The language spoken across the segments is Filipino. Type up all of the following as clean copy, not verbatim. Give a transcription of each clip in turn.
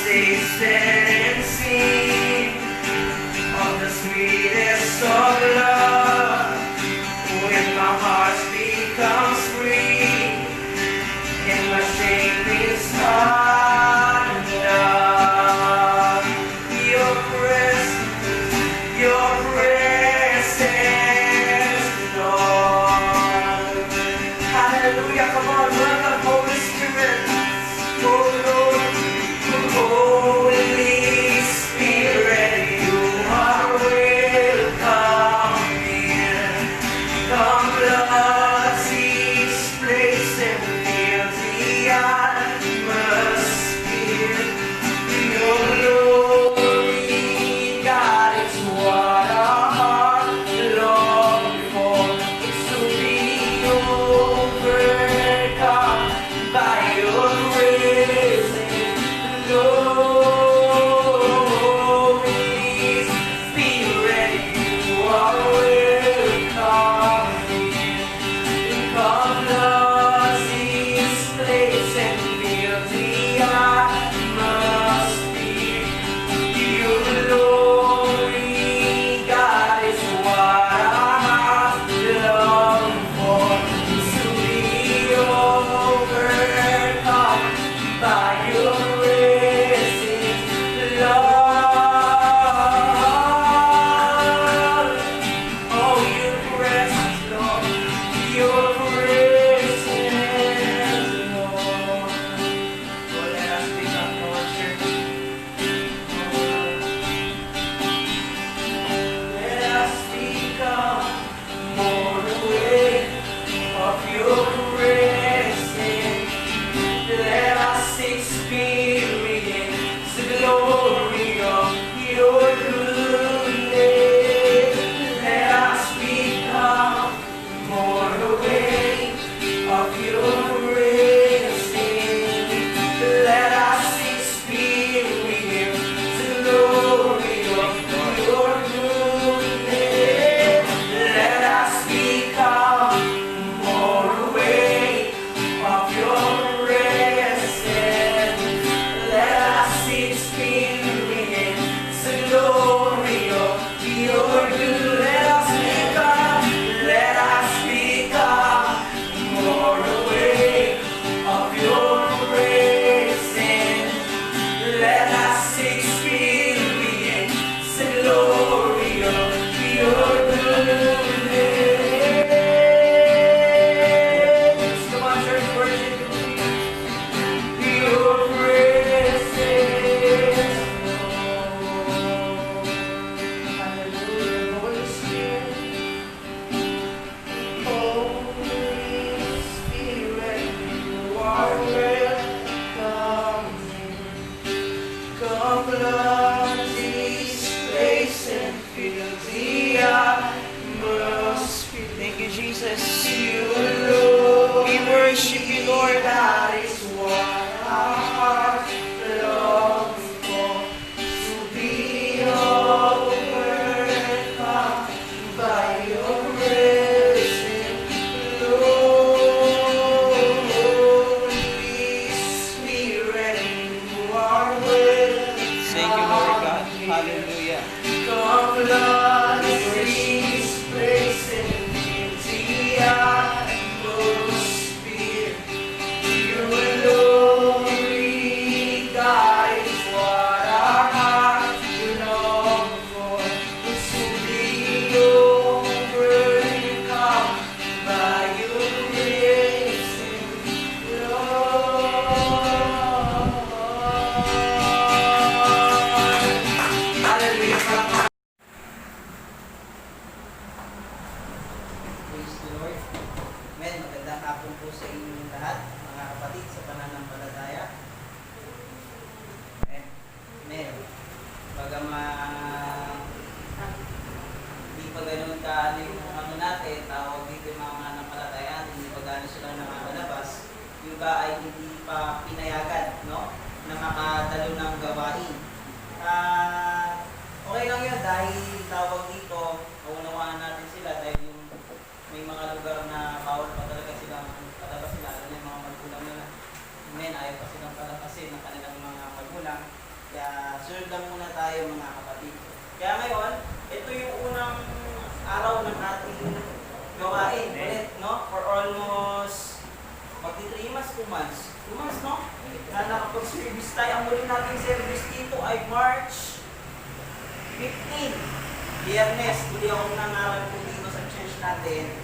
tasted and seen of the sweetest of love. When my heart becomes free and my shame is undone, your presence, Lord. Hallelujah, come on, welcome Holy Spirit. Oh Lord, Holy Spirit, you are welcome here. Come, Lord, this place and fill the atmosphere. Your glory, God, is what our heart longs for. It's to be overcome by your grace and glory. Spirit, you are welcome here. Come, Lord, this place and fill the atmosphere. Your glory, God, is what our hearts long for. To be overcome by your grace, Lord. Oh, your presence, Lord. Your presence, Lord. Oh, let us become more church. Let us become more aware of your presence. Let us experience the glory of your goodness. Let us become more aware of your presence. Let us experience the glory of your goodness. Let us become more aware of your presence. Let us experience the glory of your goodness. Let us become more aware of your presence. Let us experience the glory of your goodness. Come on, church, worship your presence, Lord. Hallelujah, Holy Spirit. Holy Spirit, you are welcome here. Come, Lord, this place and fill the atmosphere. Thank you, Jesus. You alone. We worship you, Lord. That is what our hearts long for. To be overcome by your presence, Holy Spirit, you are welcome. Thank you, Lord God. Hallelujah. Come, Lord, this place and fill the atmosphere. Your glory, God, is what our hearts long for. It's to be overcome by your grace and Lord. Hallelujah. sunod lang muna tayo mga kapatid. Kaya ngayon, ito yung unang araw ng ating gawain ulit, no? For almost, magti 3 months, 2 months. 2 months, no? Na nakapag-service tayo. Ang muli nating service dito ay March 15. Biyernes, hindi ako nangaral po dito sa church natin,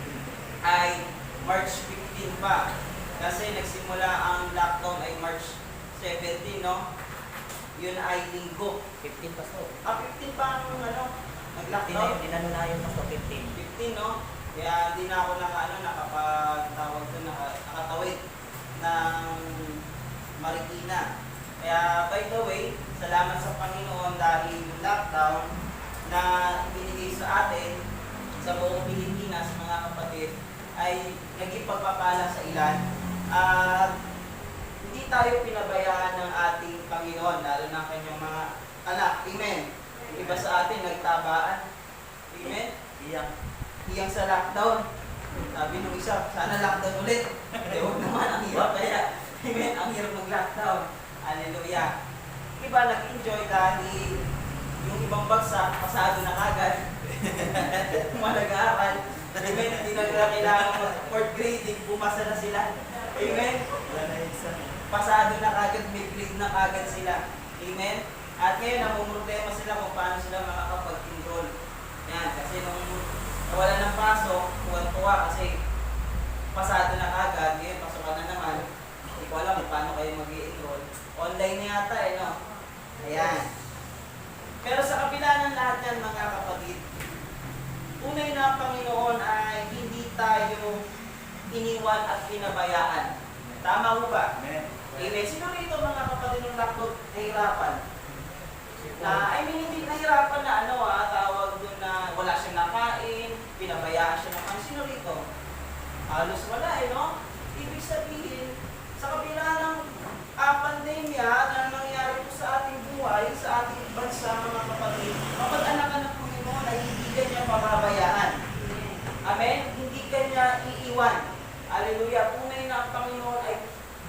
ay March 15 pa. Kasi nagsimula ang lockdown ay March 17, no? Yun ay linggo. 15 Pastor. 15 pa ang nag-lockdown. Dinano na yun Pastor, 15. 15, no? Kaya hindi na ako nakapagtawag doon, nakatawid ng Marikina. Kaya by the way, salamat sa Panginoon dahil yung lockdown na binigay sa atin sa buong Pilipinas, mga kapatid, ay naging pagpapala sa ilan. At hindi tayo pinabayaan ng ating Panginoon, lalo na kanyang mga anak. Amen. Yung iba sa atin nagtabaan. Amen. Iyang sa lockdown. Sabi nung isa, sana lockdown ulit. Huwag naman, ang hirap kaya. Amen. Ang hirap mag-lockdown. Hallelujah. Iba nag-enjoy dahil yung ibang bagsak, pasado na kagad. Mga nag-aaral. Amen. Hindi na nila kailangan mag-fourth grading, bumasa na sila. Amen. Pasado na kagad, may grade na kagad sila. Amen. At ngayon, namumroblema sila kung paano sila makakapag-enroll. Yan, kasi nung nawala ng pasok, tuwan-tuwa kasi pasado na kagad, ngayon pasokan na naman. Hindi ko alam kung paano kayo mag-i-enroll. Online na yata no? Ayan. Pero sa kabila ng lahat yan, mga kapatid, tunay na ang Panginoon ay hindi tayo iniwan at pinabayaan. Tama mo ba? Amen. Amen. Sino rito mga kapatid ng lockdown nahirapan? Hindi nahirapan na tawag doon na wala siyang nakain, pinabayaan siya ng sino rito? Halos wala no? Ibig sabihin, sa kabila ng pandemya na nangyari po sa ating buhay, sa ating bansa mga kapatid, kapag-anakan ng Panginoon ay hindi kanya pababayaan. Amen? Hindi kanya iiwan. Hallelujah. Tunay na ang Panginoon ay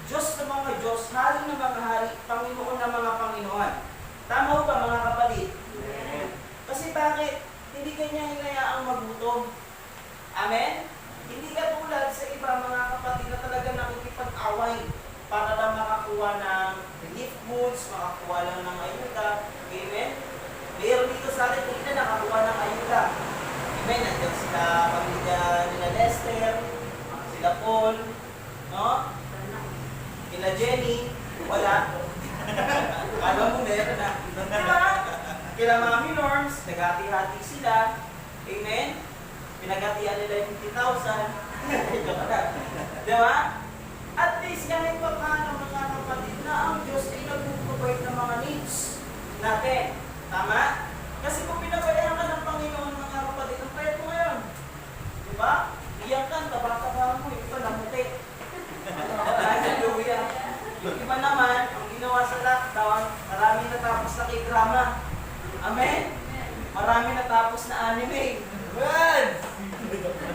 Diyos ng mga Diyos, Hari ng mga Hari, Panginoon ng mga Panginoon. Tama ba mga kapatid? Amen. Kasi bakit? Hindi kanya hinayaang magutom. Amen? Hindi ka tulad sa iba mga kapatid na talaga nakikipag-away para lang makakuha ng relief goods, makakuha lang ng ayuda. Amen? Meron dito sa atin, hindi na nakakuha ng ayuda. Amen? Nandiyan sila, pamilya nila Lester, sila Paul, no? Kila Jenny, wala. Alam mo, meron na. Diba? Kila Mami Norms, naghati-hati sila. Amen? Pinaghatian nila yung 50,000. Diba? At least, ganit pa paano mga kapatid na ang Diyos ay nag-provide ng mga needs natin. Tama? Kasi kung pinabayaan ka ng Panginoon mga kapatid, ang payat mo ngayon. Diba? Iyak ka, taba-taba mo, yung iba namuti. Hallelujah. Yung iba naman, ang ginawa sa lockdown, marami natapos na k-drama. Amen? Marami natapos na anime. Good!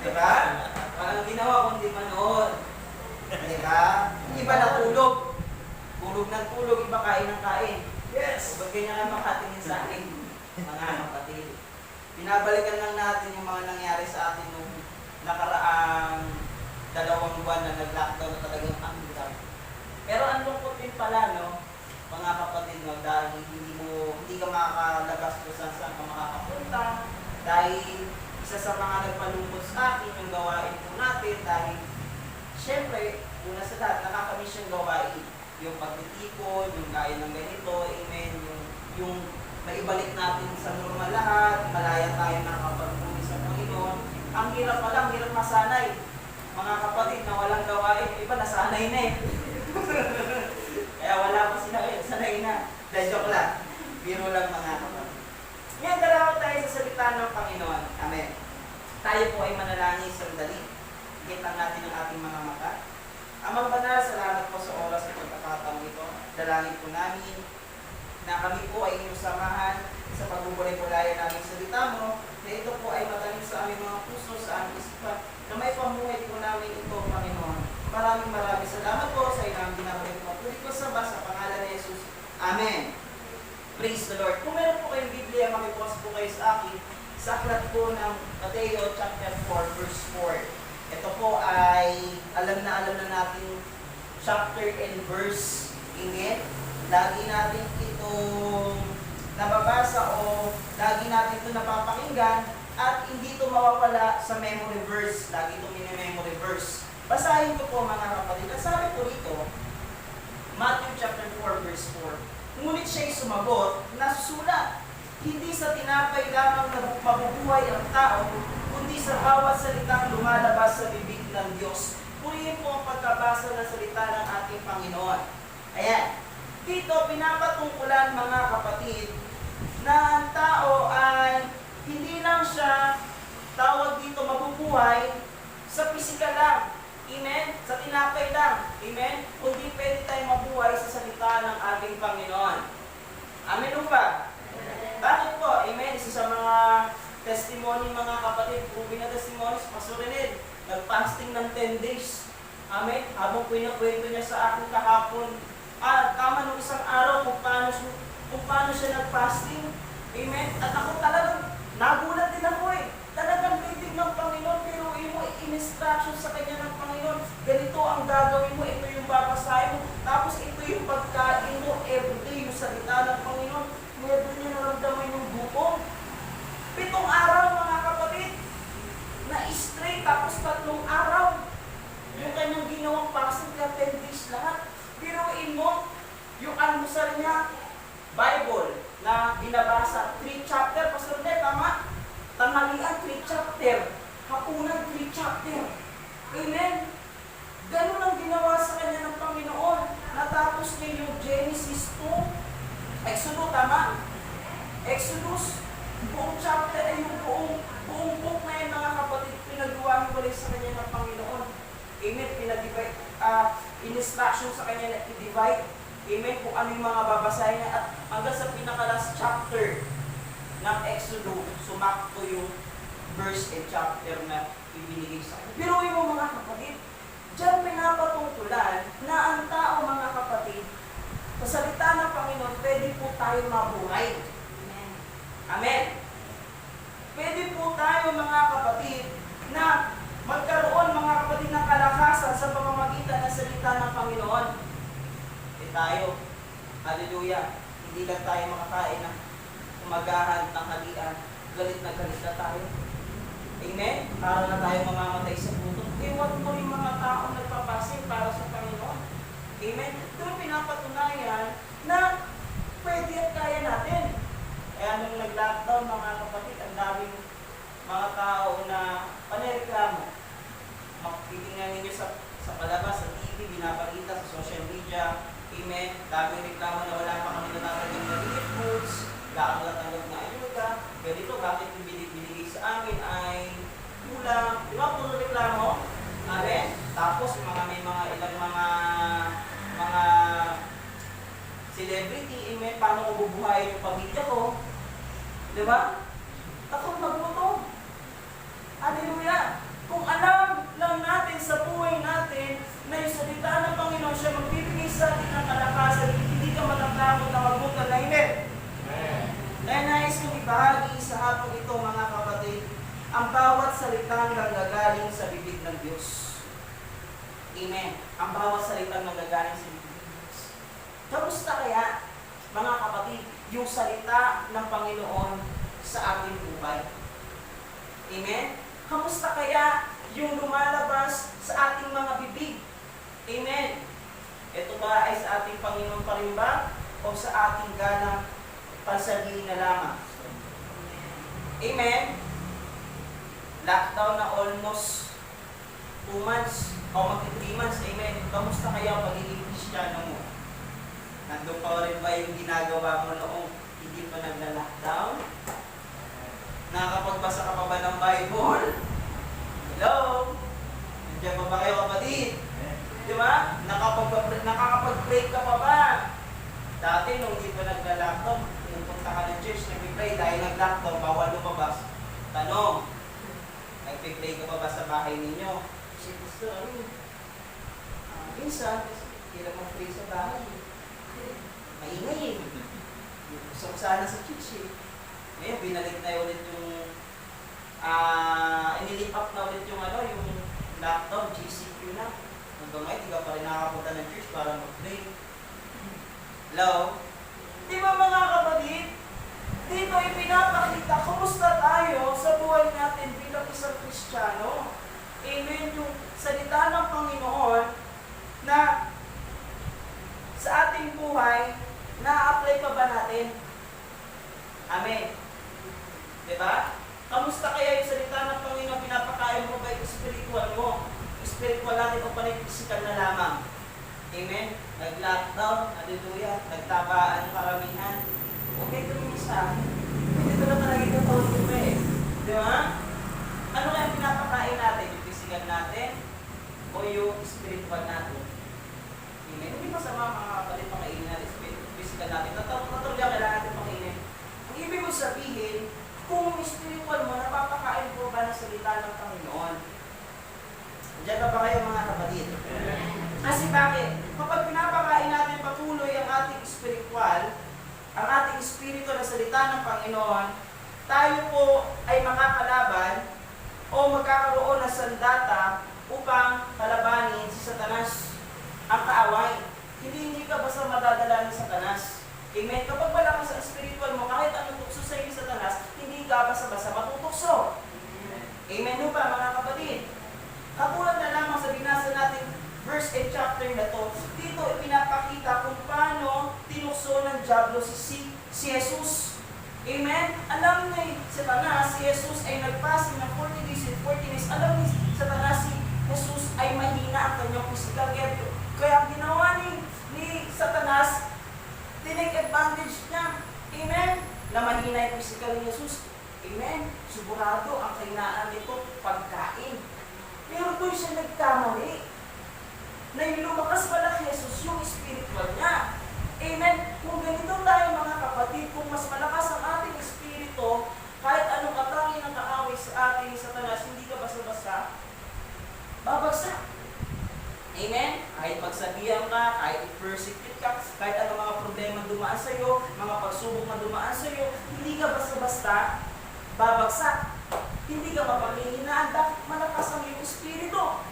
Diba? Parang ginawa kundi manood. Diba? Yung iba natulog. Tulog ng tulog, iba kain ng kain. Yes! Ba't ganyan nga makatingin sa akin, mga kapatid? Binabalikan lang natin yung mga nangyari sa atin nung nakaraang 2 buwan na nag-lockdown na talagang ang hirap. Pero ang lungkot din pala, no, mga kapatid, no, dahil hindi ka makakalabas kung saan ka makakapunta, dahil isa sa mga nagpalungkot sa akin yung gawain po natin, dahil syempre, una sa lahat, nakakamiss yung gawain, yung pagtitipon, yung gaya ng ganito, amen, yung maibalik natin sa normal lahat, malaya tayo nakapagpuli sa Panginoon. Ang hirap pala, ang hirap masanay. Mga kapatid na walang gawain, iba nasanay na eh. Kaya wala pa sila, sanay na. Dahil joke lang. Biro lang mga kapatid. Ngayon, dalawa tayo sa salita ng Panginoon. Amen. Tayo po ay manalangin sandali. Higit lang natin ang ating mga mata. Amang Banal, salamat po sa oras at pagkakataong ito. Dalangin po namin na kami po ay inyong samahan sa pagbubulay-bulayan namin salita mo, na ito po ay matalim sa aming mga puso, sa aming isipan, na may pamuhay po namin ito, Panginoon. Maraming salamat po sa inang ginagawa ko. Tuloy ko sa pangalan ni Jesus. Amen. Praise the Lord. Kung meron po kayong Biblia, makibukas po kayo sa akin sa aklat po ng Mateo chapter 4 verse 4. Ito po ay alam na natin chapter and verse. Amen? Lagi natin itong nababasa o lagi natin ito napapakinggan at hindi ito mawawala sa memory verse. Lagi itong mini-memory verse. Basahin ko po mga kapatid. Ang sabi po rito, Matthew chapter 4 verse 4. Ngunit siya'y sumagot, nasusulat, hindi sa tinapay lamang na mabubuhay ang tao, kundi sa bawat salitang lumalabas sa bibig ng Diyos. Purihin po ang pagkabasa ng salita ng ating Panginoon. Ayan. Dito, pinapatungkulan mga kapatid, na ang tao ay hindi lang siya tawag dito mabubuhay sa pisikal lang. Amen? Sa tinapay lang. Amen? Kundi pwede tayong mabuhay sa salita ng ating Panginoon. Amen o ba? Bakit po? Amen? Isa sa mga testimony mga kapatid, proven na testimonies, Pastor Rened, nag-fasting ng 10 days. Amen? Habang pinakwento niya sa akin kahapon, tama nung isang araw kung paano siya nag-fasting. Amen? At ako talagang nagulat din ako eh. Talagang titig ng Panginoon, pero in-instruction sa kanya ng Panginoon, ganito ang gagawin mo, ito yung babasahin mo, tapos ito yung pagkain mo, everyday, yung salita ng Panginoon, meron niya naramdaman yung gutom. 7 araw mga kapatid, na straight, tapos 3 araw, yung kanyang ginawang fasting, kaya 10 days lahat. Biruin mo, yung almusal niya, Bible, na binabasa, 3 chapter, Pastor Ned, tama? Tanghalian, 3 chapter. Hapunan, 3 chapter. Amen? Ganun ang ginawa sa kanya ng Panginoon. Natapos niya yung Genesis 2. Exodus, tama? Exodus, buong chapter ay yung buong book na yan mga kapatid, pinagawa ko sa kanya ng Panginoon. Amen? Pinag-divide, in-instruction sa kanya na i-divide. Amen? Kung ano yung mga babasahin niya. At hanggang sa pinaka-last chapter ng Exodus, sumakto yung verse and chapter na ibinigay sa akin. Pero yung mga kapatid, diyan pinapatungkulan na ang tao mga kapatid, sa salita ng Panginoon, pwede po tayo mabuhay. Amen. Amen. Pwede po tayo mga kapatid na magkaroon mga kapatid ng kalakasan sa pamamagitan ng salita ng Panginoon. Tayo, hallelujah, hindi lang tayo makakain ng umagahan, tanghalian, galit na tayo. Amen? Para na tayo mamamatay sa puto. Iwan mo rin mga tao nagpapasin para sa Panginoon. Amen? Ito pinapatunayan na pwede at kaya natin. Kaya nung nag-lockdown mga kapatid, ang daming mga tao na panireklamo. Makitingnan ninyo sa palabas, sa TV, binapakita sa social media. Amen. Daming reklamo na wala pa kami natatanggap na relief goods, wala kami natatanggap na ayuda. Ganito, bakit yung binigay sa amin ay kulang. Di ba? Puro reklamo. Amen. Tapos, may ilang mga celebrity, amen, paano ko bubuhayin yung pamilya ko. Di ba? Takot magutom. Hallelujah. Kung alam lang natin sa buhay natin na yung salita ng Panginoon siya magbibigay sa atin ng kalakasan, hindi ka matatakot na magutom na hindi. Kaya nais kong ibahagi sa hapong ito mga kapatid, ang bawat salitang nanggagaling sa bibig ng Diyos. Amen. Ang bawat salitang nanggagaling sa bibig ng Diyos. Kamusta kaya, mga kapatid, yung salita ng Panginoon sa ating buhay? Amen. Kamusta kaya yung lumalabas sa ating mga bibig? Amen. Ito ba ay sa ating Panginoon pa rin ba? O sa ating ganang pansarili na lamang? Amen. Lockdown na almost 2 months o mag-3 months. Amen. Kamusta kaya ang pagiging Kristiyano mo? Nandun pa rin ba yung ginagawa mo noong hindi pa nagla-lockdown? Nakakapagbasa ka pa ba ng Bible? Hello? Nandiyan pa ba kayo kapatid? Di ba? Nakakapag-pray ka pa ba? Dati nung hindi pa nagla-lockdown, pumunta ka ng church, nag-pray dahil nag-lockdown, bawal lumabas. Tanong, nag-pray ka pa ba sa bahay ninyo? Kasi gusto, minsan, hindi lang mag-pray sa bahay. Maingay eh. Gusto ko sana sa church eh. Ngayon, binalik na ulit yung, inilip up na ulit yung yung laptop, GCQ na. Hanggang ngayon, di ka pa rin nakakapunta ng church para mag-pray. Hello? Di ba mga kapatid? Dito ipinapakita, kumusta tayo sa buhay natin bilang isang Kristiyano. Amen. Yung salita ng Panginoon na sa ating buhay, na-apply pa ba natin? Amen. Diba? Kamusta kaya yung salita ng Panginoon, pinapakain mo ba yung spiritual mo? Spiritual natin o panay physical na lamang? Amen? Nag-lockdown, hallelujah, nagtabaan karamihan. Okay, ito yung isa. Ito na talaga yung tawag ko eh. Di ba? Ano kaya pinapakain natin? Yung physical natin o yung spiritual natin? Amen? Hindi masama mga kapatid pakainin natin physical natin. Natuloy kailangan natin pakainin. Ang ibig mo sabihin, kung spiritual mo, napapakain mo ba ng salita ng Panginoon? Diyan na ba kayo mga kapatid? Kasi bakit? Kapag pinapakain natin patuloy ang ating spiritual, ang ating espiritu na salita ng Panginoon, tayo po ay makakalaban o magkakaroon ng sandata upang kalabanin si Satanas, ang kaaway. Hindi ka basta madadala ni Satanas. Amen? Kapag malakas ang spiritual mo, kahit anong tukso sa iyo ni Satanas, hindi ka basta-basta matutukso. Amen ho ba mga kapatid? Katulad na lamang sa binasa natin verse and chapter na to, dito ipinapakita kung paano tinukso ng dyablo si Jesus. Amen? Alam ni Satanas, si Jesus ay nagpasing ng 40 days and 40 days. Alam ni Satanas, si Jesus ay mahina ang kanyang physical. Kaya ang ginawa ni Satanas, tinake advantage niya. Amen? Na mahina yung physical ni Jesus. Amen? Sigurado ang kainaan nito, pagkain. Pero doon siya nagkamali. Na yung lumakas pala kay Jesus, yung spiritual niya. Amen? Kung ganito tayo mga kapatid, kung mas malakas ang ating espiritu, kahit anong atake ng kaaway sa ating Satanas, hindi ka basta-basta babagsak. Amen? Kahit magsabihan ka, kahit i-persecute ka, kahit anong mga problema dumaan sa iyo, mga pagsubok na dumaan sa iyo, hindi ka basta-basta babagsak. Hindi ka mapanghihinaan, dapat malakas ang iyong espiritu.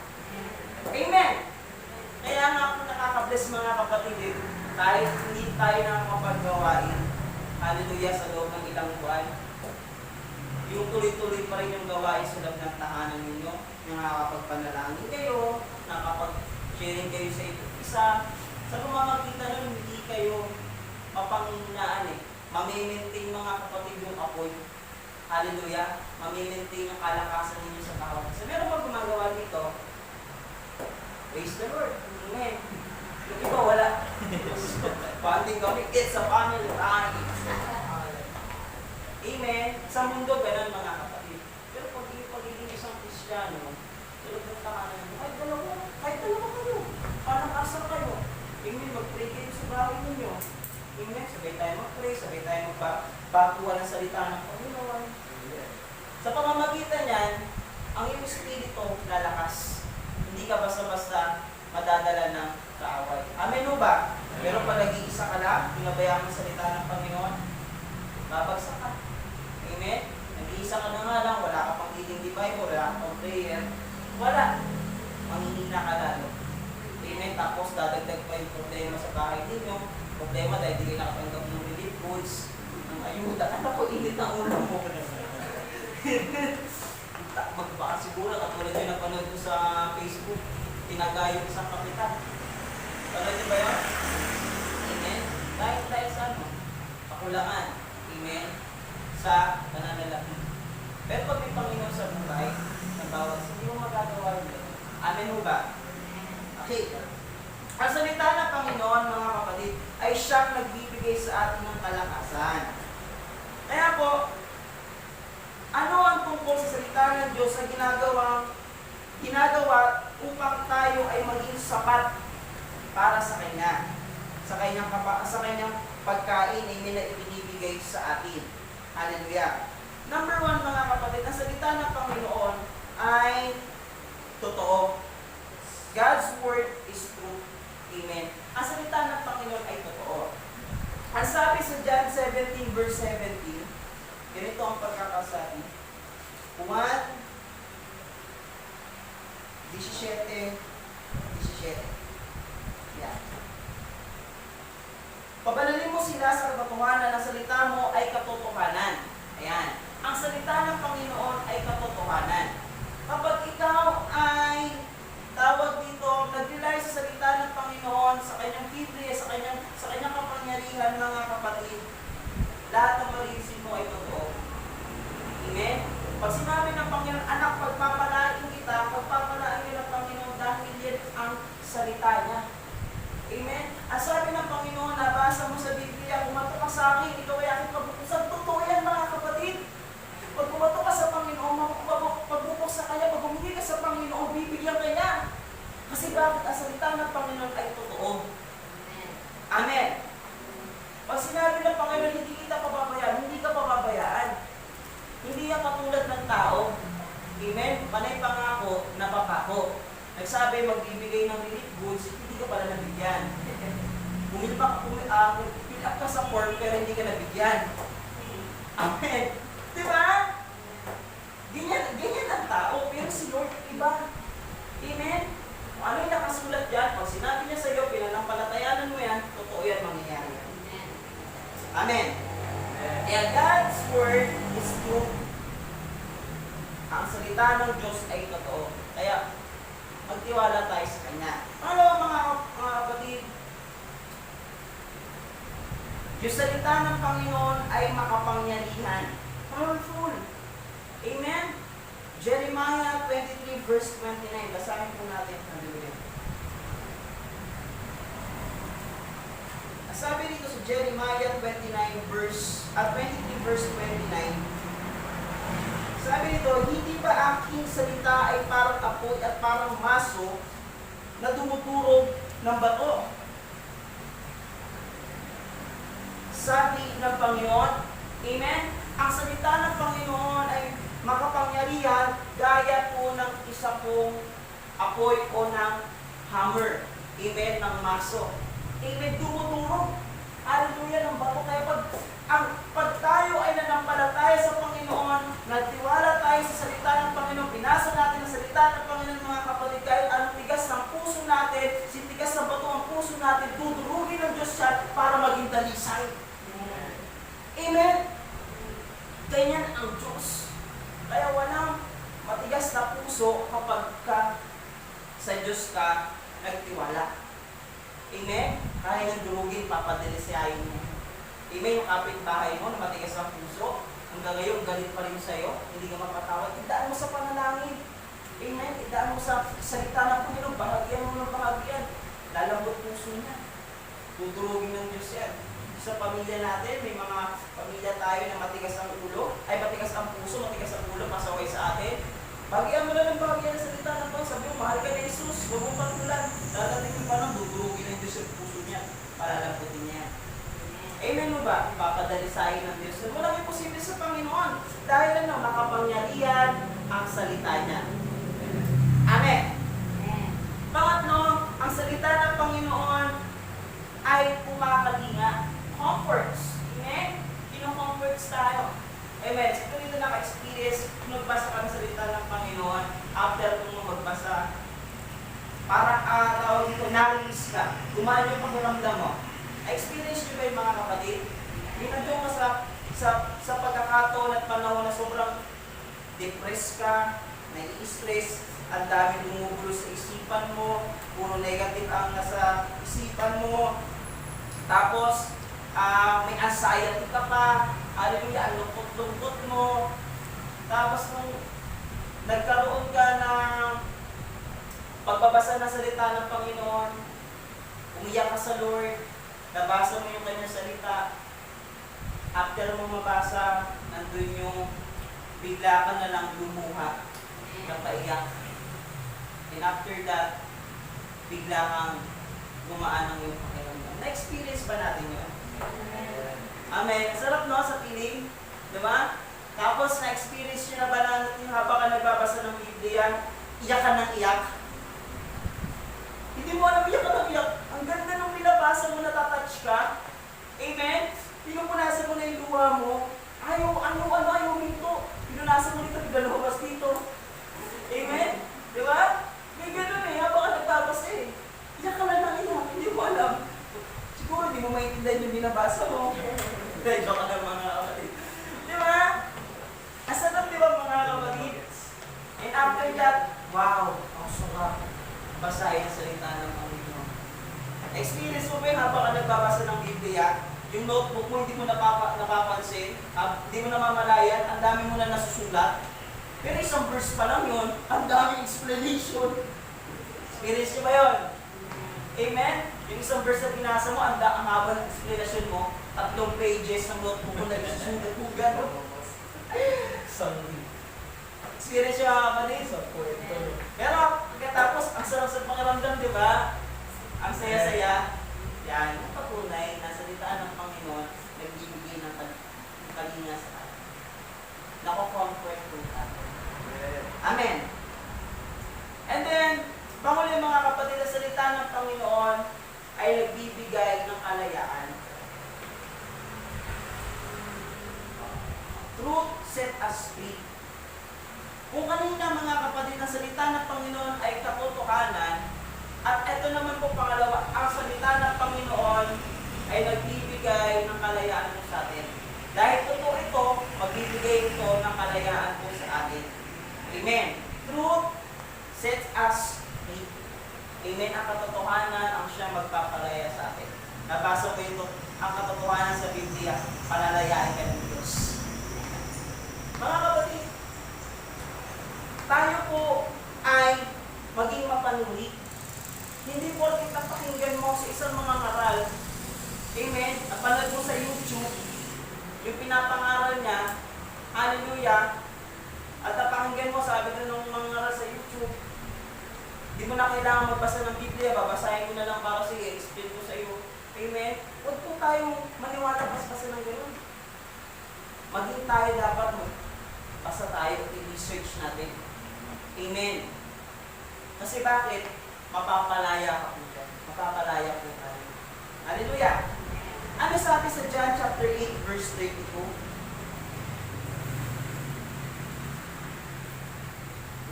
Amen? Kaya nga ako nakaka-bless mga kapatid, kahit hindi tayo nakakapaggawain, hallelujah, sa loob ng ilang buwan, yung tuloy-tuloy pa rin yung gawain sa loob ng tahanan ninyo, yung nakakapagpanalangin kayo, nakakapag-sharing kayo sa isa't isa. Sa pamamagitan nun, hindi kayo mapanghinaan mamimaintain mga kapatid yung apoy. Hallelujah. Mamimaintain ang kalakasan ninyo sa tawag. So meron ba gumagawa dito? Praise the Lord. Amen. Yung iba wala. Banding kami, it's a family time. Amen. Sa mundo, ganun mga kapatid. Pero pagiging isang Kristiyano, tulad ng takanan mo, kahit dalawa kayo. Parang asal kayo. Amen. Mag-pray kayo sa bahay ninyo. Amen. Sabay tayo mag-pray, sabay tayo magbatuan ng salita ng Panginoon. Sa pamamagitan yan, ang iyong espiritu lalakas. Hindi ka basta-basta madadala ng kaaway. Amen o ba? Pero pag nag-iisa ka lang, pinabayaan mo salita ng Panginoon, babagsak ka. Amen? Nag-iisa ka na nga lang, wala ka pang reading the Bible, wala ka pang prayer. Wala. Manghihina ka lalo. Amen? Tapos dadagdag pa yung problema sa bahay ninyo. Problema dahil hindi ka nakatanggap ng relief goods, ng ayuda. Ano po, init ang ulo mo. Magbaka siguro, katulad yung napanood ko sa Facebook, tinagay yung isang kapitan. Panood niyo ba yun? Amen? Dahil sa ano? Pakulangan. Amen? Sa pananalapi. Pero pag may Panginoon sa buhay, ng bawat hindi mo magagawa yun. Amen mo ba? Okay. Ang salita ng Panginoon, mga kapatid, ay siyang nagbibigay sa atin ng kalakasan. Kaya po, ano ang tungkol sa salita ng Diyos na ginagawa upang tayo ay maging sapat para sa Kanya, sa kanyang pagkain ay na ibinibigay sa atin. Hallelujah. Number 1 mga kapatid, ang salita ng Panginoon ay totoo. God's word is true. Amen. Ang salita ng Panginoon ay totoo. Ang sabi sa John 17 verse 17, ganito ang pagkakasabi. 1, 17, 17. Yan. Pabanalin mo sila sa katotohanan, ang salita mo ay katotohanan. Ayan. Ang salita ng Panginoon ay katotohanan. Kapag ikaw ay tawag dito, nag-rely sa salita ng Panginoon, sa kanyang Biblia, sa kanyang kapangyarihan, mga kapatid, lahat ng marisin mo ay totoo. Amen? Pag sinabi ng Panginoon, anak, pagpapalain kita, pagpapalain niyo ng Panginoon dahil yan ang salita niya. Amen? Ang sabi ng Panginoon, nabasa mo sa Biblia, kumato ka sa akin, ikaw ay aking kabukusan. Totoo yan, mga kapatid. Pag kumato ka sa Panginoon, pagbubok sa Kanya, pag humingi ka sa Panginoon, bibigyan ka niya. Kasi bakit ang salita ng Panginoon ay totoo? Amen. Pag sinabi ng Panginoon, hindi kita pababayaan, hindi ka pababayaan. Hindi yan katulad ng tao. Amen? Panay pangako, napapako. Nagsabi, magbibigay ng relief goods, hindi ka pala nabigyan. Fill up ka sa form, pero hindi ka nabigyan. Amen. Diba? Ganyan ang tao, pero si Lord iba. Amen? Kung ano yung nakasulat dyan, pag sinabi niya sa iyo, pinanampalatayanan mo yan, totoo yan mangyayari. Amen. Kaya God's word is true. Ang salita ng Diyos ay totoo. Kaya, magtiwala tayo sa Kanya. Ano mga kapatid? Yung salita ng Panginoon ay makapangyarihan. Powerful. Amen? Jeremiah 23 verse 29. Basahin po natin. Hallelujah. Sabi dito sa Jeremiah 23 verse 29. Sabi dito, hindi ba aking salita ay parang apoy at parang maso na tumuturo ng bato? Sabi ng Panginoon, Amen? Ang salita ng Panginoon ay makapangyarihan gaya po ng isa pong apoy o ng hammer. Amen? Ng maso. Amen? Tumuturo. Hallelujah ng bato. Kaya pag tayo ay nanampalataya sa Panginoon, nagtiwala tayo sa salita ng Panginoon, binasa natin ang salita ng Panginoon, mga kapatid, kahit anong tigas ng puso natin, si tigas ng bato ang puso natin, tudurugin ng Diyos siya para maging dalisay. Amen? Ganyan ang Diyos. Kaya walang matigas na puso kapag sa Diyos ka nagtiwala. Amen? Kaya ng durugin, papadelisayin mo. Amen? Yung kapitbahay mo na matigas ang puso, hanggang ngayon galit pa rin sa'yo, hindi ka mapatawad, idaan mo sa panalangin. Amen? Idaan mo sa salita ng Panginoon, bahagyan mo ng bahagyan. Lalambot puso niya. Tudurugin ng Diyos yan. Sa pamilya natin, may mga pamilya tayo na matigas ang ulo, ay matigas ang puso, matigas ang ulo, pasaway sa atin. Bagyan mo na ng bagyan na salita ng Panginoon. Sabi mo, mahal ka ni Jesus, huwag mong patulan. Dadating yung panang, dudurugin ng Diyos yung puso niya. Palalamputin niya. Amen mo ba? Papadalisayin ng Diyos. Walang imposible sa Panginoon. Dahil ano, makapangyarihan ang salita niya. Amen. Pangatlo, ang salita ng Panginoon ay pumakalinga. Comforts. Amen? Kino-comforts tayo. Amen. So, kung ito naka-experience, magbasa ka ng salita ng Panginoon, after mo magbasa, parang tawag dito, na-release ka. Gumaan yung pakiramdam mo. Na-experience nyo ba yung mga kapatid? Yung nandiyon ka sa pagkakataon at panahon na sobrang depressed ka, nai-stress, ang dami gumugulo sa isipan mo, puro negative ang nasa isipan mo, tapos may anxiety ka pa, hallelujah, ang lungkot-lungkot mo, tapos nung nagkaroon ka ng pagbabasa ng salita ng Panginoon, umiyak ka sa Lord, nabasa mo yung kanyang salita, after mo mabasa, nandun yung bigla ka na lang lumuha, napaiyak. And after that, bigla kang gumaan ng iyong pakiramdam. Na-experience ba natin yun? Amen. Sarap no sa feeling? Diba? Tapos na-experience nyo na ba natin habang ka nagbabasa ng Biblia, iyak ka ng iyak? Hindi mo alam, iyak ka ng iyak. Ang ganda nung binabasa mo, natatouch ka. Amen? Pinupunasan mo na yung luha mo. Ayaw minto. Pinunasan mo dito, pinalabas dito. Amen? Di ba? May ganun eh, habang ka nagbabasa eh. Iyak ka lang ng iyak, hindi mo alam. Siguro hindi mo maintindihan yung binabasa mo. Dahil ka lang mga kapatid. Di ba? Ang sarap di ba mga kapatid? And after that, wow, ang sarap. Basahin ang salita ng Panginoon. Experience mo ba yun habang ka nagbabasa ng Biblia? Yung notebook mo hindi mo napapansin, hindi mo namamalayan, ang dami mo na nasusulat. Pero isang verse pa lang yun, ang daming explanation. Experience nyo ba yun? Amen? Yung isang verse na pinasa mo, ang haba ng explanation mo, 3 pages ng notebook mo na nasusulat mo gano'n. Experience nyo mga kapatid? Pero pagkatapos, ang sarap sa pakiramdam, di ba? Ang saya-saya. Yan, yung patunay na salitaan ng Panginoon, nagbibigay ng kalinga sa atin. Nako-comfort po tayo. Amen. And then, panghuli mga kapatid, na salita ng Panginoon ay nagbibigay ng kalayaan. Truth set us free. Kung kanina mga kapatid, na salita ng Panginoon ay katotohanan, at ito naman po pangalawa, ang salita ng Panginoon ay nagbibigay ng kalayaan po sa atin. Dahil totoo ito, magbibigay ito ng kalayaan po sa atin. Amen. Truth sets us free. Amen. Ang katotohanan ang siyang magpapalaya sa atin. Nabasa ko ito, ang katotohanan sa Biblia, palalayain ka ng Diyos. Mga kapatid, tayo po ay maging mapanuri. Hindi porket napakinggan mo sa isang mga ngaral. Amen. Napanood mo sa YouTube, yung pinapangaral niya, hallelujah, at napakinggan mo, sabi na nung mga ngaral sa YouTube, di mo na kailangan magbasa ng Biblia, babasahin ko na lang para sige, explain ko sa iyo. Amen. Huwag po tayong maniwala pas-basa ng gano'n. Maging tayo dapat basta tayo at i-research natin. Amen. Kasi bakit? Mapapalaya ka po dyan. Mapapalaya po tayo. Hallelujah! Ano sabi sa John chapter 8 verse 32?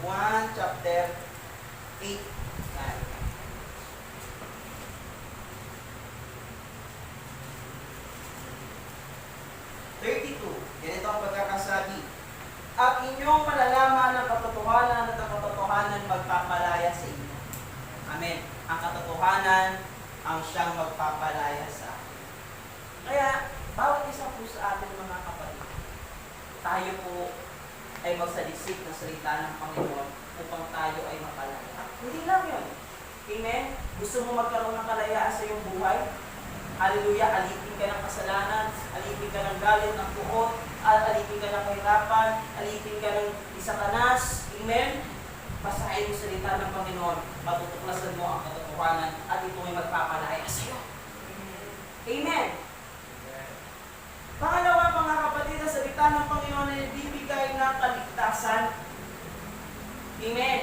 1 chapter 8. Yan. 32. Ganito ang pagkakasabi. At inyong malalaman ang katotohanan at ang katotohanan magpapalaya sa inyo. Amen. Ang katotohanan ang siyang magpapalaya sa atin. Kaya, bawat isa po sa atin mga kapatid, tayo po ay magsalisik ng salita ng Panginoon upang tayo ay mapalaya. Hindi lang yun. Amen? Gusto mo magkaroon ng kalayaan sa iyong buhay? Hallelujah, alipin ka ng kasalanan, alipin ka ng galit ng puot, alipin ka ng kahirapan, alipin ka ng isakanas. Amen? Basahin mo salita ng Panginoon, matutuklasan mo ang katotohanan at ito ay magpapalaya sa iyo. Amen? Pangalawa mga kapatid, ang salita ng Panginoon ay nagbibigay ng kaligtasan. Amen?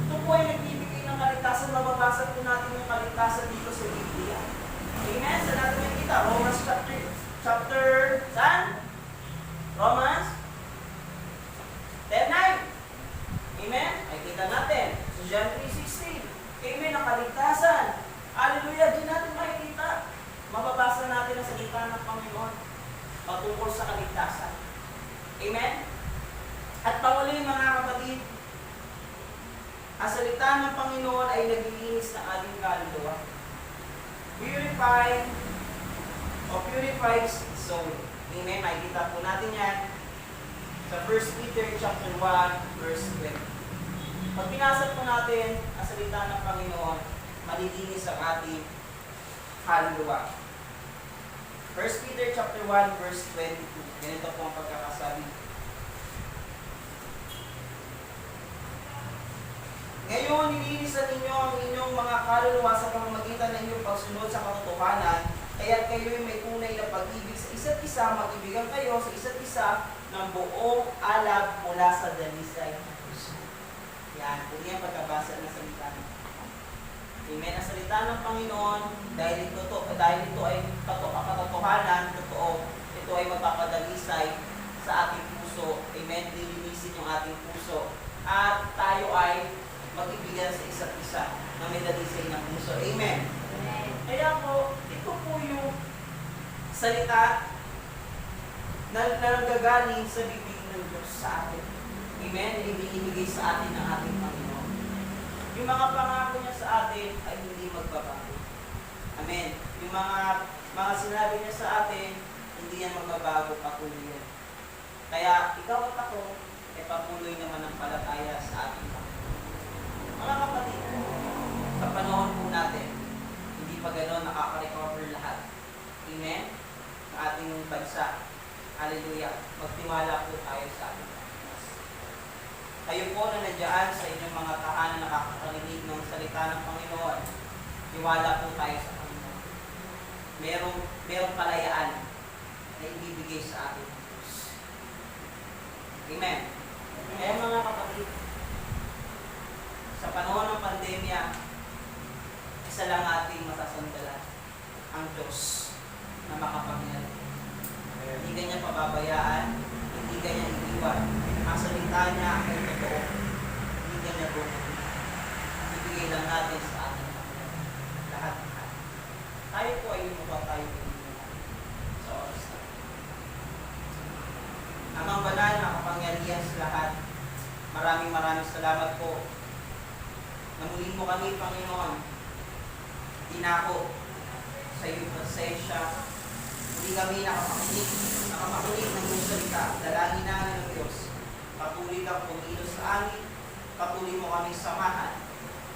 Ito po ay nagbibigay ng kaligtasan. Mababasa po natin yung kaligtasan dito sa Biblia. Amen? Saan natin makikita? Romans chapter saan? Romans 10:9. Amen? Ay kita natin. So John 3:16. Amen? Ang kaligtasan. Hallelujah! Diyan natin makikita. Mababasa natin ang salita ng Panginoon patungkol sa kaligtasan. Amen? At panguli mga kapatid, ang salita ng Panginoon ay naglilinis ng ating kaluluwa. Purifies soul. Amen? Makikita po natin yan sa 1 Peter chapter 1 verse 20. Pag pinasa po natin ang salita ng Panginoon, malilinis ang ating kaluluwa. 1 Peter chapter 1 verse 22. Ganito po ang pagkakasabi. Ngayon, nilinisan ninyo ang inyong mga kaluluwa sa pamamagitan ng inyong pagsunod sa katotohanan, kaya't kayo'y may tunay na pag-ibig sa isa't isa, mag-ibigan kayo sa isa't isa ng buong alab mula sa dalisay ng puso. Yan, kung yan pagkabasa ng salita ng Panginoon. Amen. Ang salita ng Panginoon, dahil ito ay katotohanan, totoo, ito ay magpapadalisay sa ating puso. Amen. Lilinisin yung ating puso. At tayo ay mag-ibigyan sa isa't isa na may dalisay ng puso. Amen. Kaya po, ito po yung salita na nanggagaling sa bibig ng Diyos sa atin. Amen. Ibigay sa atin ng ating Panginoon. Yung mga pangako niya sa atin ay hindi magbabago. Amen. Yung mga sinabi niya sa atin, hindi yan magbabago, patuloy yan. Kaya ikaw at ako, ay patuloy naman ang palataya sa ating Panginoon. Mga kapatid, sa panahon po natin, hindi pa gano'n nakaka-recover lahat. Amen? Sa ating bansa. Hallelujah. Magtiwala po tayo sa ating Panginoon. Kayo po na nandiyan sa inyong mga tahanan nakakarinig ng salita ng Panginoon, tiwala po tayo sa Panginoon. Merong kalayaan na ibibigay sa ating Diyos. Amen. Kaya mga kapatid, sa panahon ng pandemya, isa lang ating masasandalan, ang Diyos na makapangyarihan. Hindi kanya pababayaan, hindi kanya iiwan. Ang salita niya ay totoo. Hindi kanya bumuli. Ibigay lang natin sa ating Panginoon. Lahat. Tayo po ay lumuwa tayo sa oras na. Amang banal na kapangyarihan sa lahat, maraming salamat po na muli mo kami, Panginoon, dinako sa iyong presensya. Hindi kami nakamakinig ng iyong salita. Dalangin namin ng Diyos. Patuloy kang pumilos sa amin. Patuloy mo kami samahan.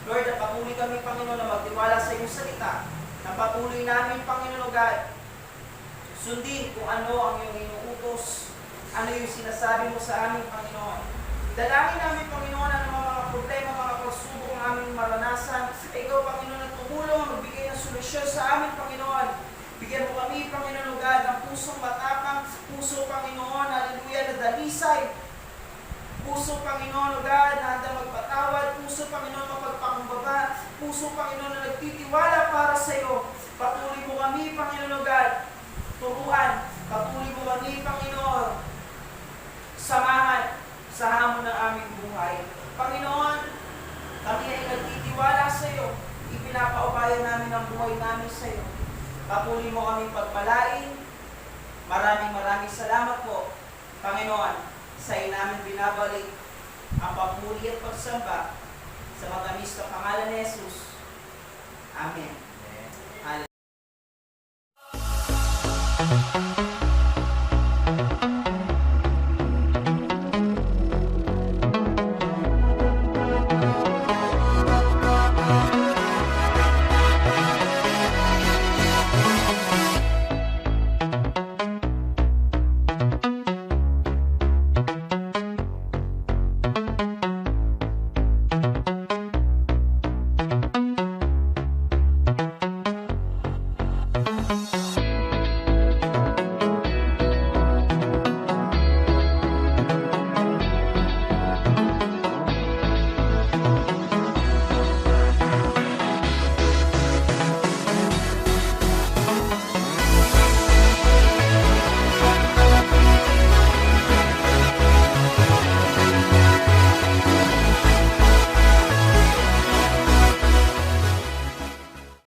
Lord, na patuloy kami, Panginoon, na magtiwala sa iyong salita. Na patuloy namin, Panginoon God, sundin kung ano ang iyong inuutos. Ano yung sinasabi mo sa amin, Panginoon. Dalangin namin, Panginoon, ang mga problema, mga pagsubok ang aming maranasan. Ikaw, Panginoon, na tumulong, magbigay ng solusyon sa amin, Panginoon. Bigyan mo kami, Panginoon, God, ng pusong matapang, puso, Panginoon, hallelujah, na dalisay. Puso, Panginoon, God, na handa magpatawad. Puso, Panginoon, mapagpakumbaba. Puso, Panginoon, na nagtitiwala para sa iyo. Patuloy mo kami, Panginoon, God, turuan. Patuloy mo kami, Panginoon, samahan sa hamon ng aming buhay. Panginoon, kami ay nagtitiwala sa iyo. Ipinapaubaya namin ang buhay namin sa iyo. Patuloy mo kami pagpalain. Maraming salamat po, Panginoon, sa iyo namin binabalik ang papuri at pagsamba sa matamis na pangalan ni Jesus. Amen.